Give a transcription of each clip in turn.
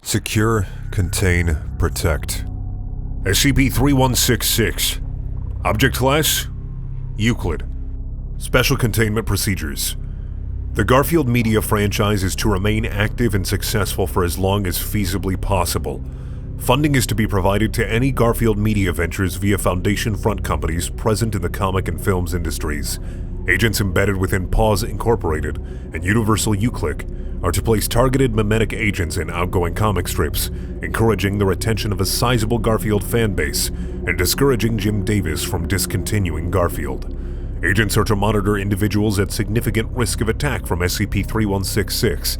Secure, contain, protect. SCP-3166. Object Class: Euclid. Special Containment Procedures. The Garfield media franchise is to remain active and successful for as long as feasibly possible. Funding is to be provided to any Garfield media ventures via Foundation front companies present in the comic and films industries. Agents embedded within Paws Incorporated and Universal Euclid are to place targeted memetic agents in outgoing comic strips, encouraging the retention of a sizable Garfield fanbase and discouraging Jim Davis from discontinuing Garfield. Agents are to monitor individuals at significant risk of attack from SCP-3166.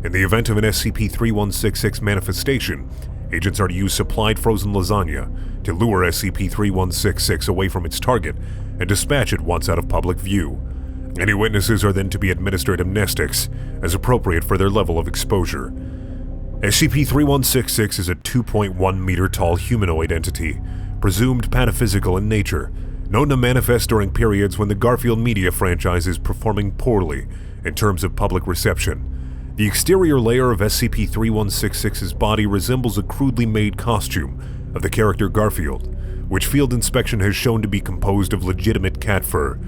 In the event of an SCP-3166 manifestation, agents are to use supplied frozen lasagna to lure SCP-3166 away from its target and dispatch it once out of public view. Any witnesses are then to be administered amnestics, as appropriate for their level of exposure. SCP-3166 is a 2.1-meter tall humanoid entity, presumed pataphysical in nature, known to manifest during periods when the Garfield media franchise is performing poorly in terms of public reception. The exterior layer of SCP-3166's body resembles a crudely made costume of the character Garfield, which field inspection has shown to be composed of legitimate cat fur.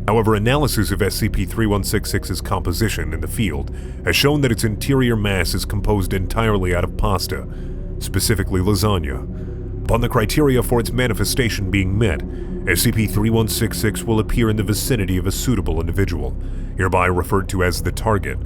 However, analysis of SCP-3166's composition in the field has shown that its interior mass is composed entirely out of pasta, specifically lasagna. Upon the criteria for its manifestation being met, SCP-3166 will appear in the vicinity of a suitable individual, hereby referred to as the target,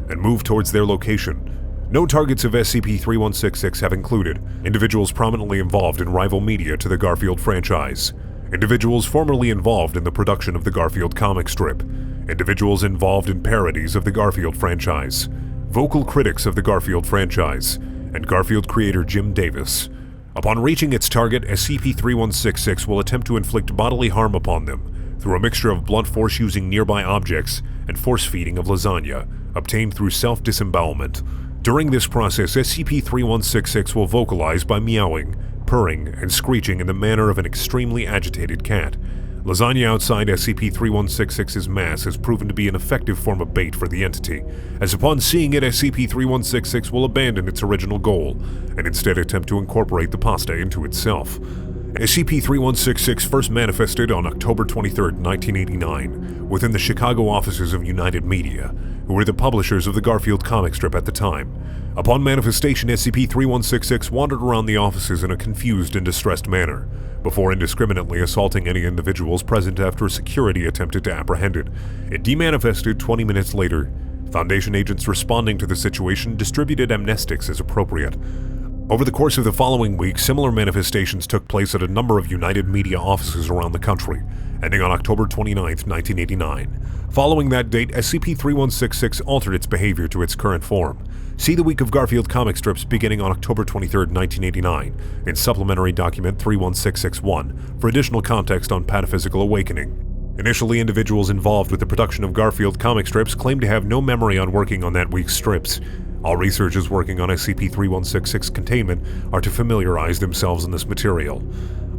and move towards their location. No targets of SCP-3166 have included individuals prominently involved in rival media to the Garfield franchise, individuals formerly involved in the production of the Garfield comic strip, individuals involved in parodies of the Garfield franchise, vocal critics of the Garfield franchise, and Garfield creator Jim Davis. Upon reaching its target, SCP-3166 will attempt to inflict bodily harm upon them through a mixture of blunt force using nearby objects and force feeding of lasagna, obtained through self-disembowelment. During this process, SCP-3166 will vocalize by meowing, purring, and screeching in the manner of an extremely agitated cat. Lasagna outside SCP-3166's mass has proven to be an effective form of bait for the entity, as upon seeing it, SCP-3166 will abandon its original goal and instead attempt to incorporate the pasta into itself. SCP-3166 first manifested on October 23, 1989, within the Chicago offices of United Media, who were the publishers of the Garfield comic strip at the time. Upon manifestation, SCP-3166 wandered around the offices in a confused and distressed manner, before indiscriminately assaulting any individuals present after security attempted to apprehend it. It demanifested 20 minutes later. Foundation agents responding to the situation distributed amnestics as appropriate. Over the course of the following week, similar manifestations took place at a number of United Media offices around the country, ending on October 29, 1989. Following that date, SCP-3166 altered its behavior to its current form. See the Week of Garfield comic strips beginning on October 23, 1989, in Supplementary Document 31661 for additional context on pataphysical awakening. Initially, individuals involved with the production of Garfield comic strips claimed to have no memory on working on that week's strips. All researchers working on SCP-3166 containment are to familiarize themselves in this material.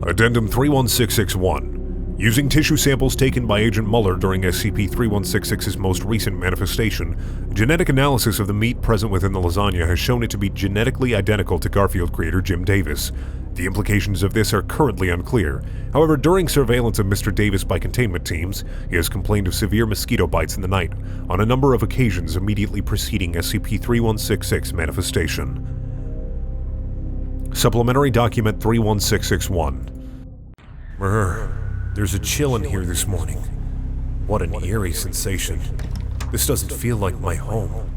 Addendum 31661. Using tissue samples taken by Agent Muller during SCP-3166's most recent manifestation, genetic analysis of the meat present within the lasagna has shown it to be genetically identical to Garfield creator Jim Davis. The implications of this are currently unclear. However, during surveillance of Mr. Davis by containment teams, he has complained of severe mosquito bites in the night on a number of occasions immediately preceding SCP-3166 manifestation. Supplementary Document 31661. There's a chill in here this morning. What an eerie sensation. This doesn't feel like my home.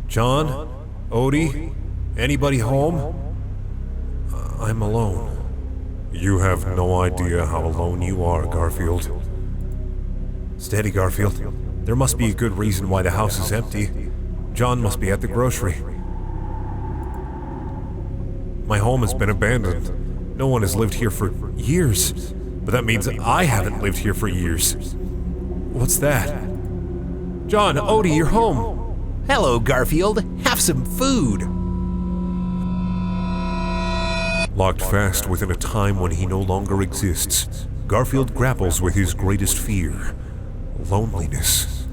John? Odie? Anybody home? I'm alone. You have no idea how alone you are, Garfield. Steady, Garfield. There must be a good reason why the house is empty. John must be at the grocery. My home has been abandoned. No one has lived here for years. But that means I haven't lived here for years. What's that? John, Odie, you're home. Hello, Garfield. Have some food. Locked fast within a time when he no longer exists, Garfield grapples with his greatest fear: loneliness.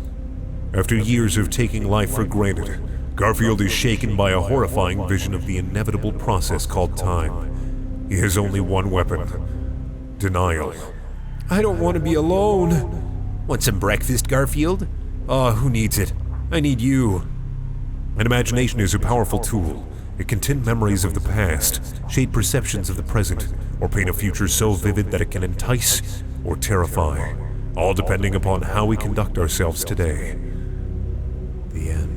After years of taking life for granted, Garfield is shaken by a horrifying vision of the inevitable process called time. He has only one weapon: denial. I don't want to be alone. Want some breakfast, Garfield? Who needs it? I need you. An imagination is a powerful tool. It can tint memories of the past, shade perceptions of the present, or paint a future so vivid that it can entice or terrify, all depending upon how we conduct ourselves today. The end.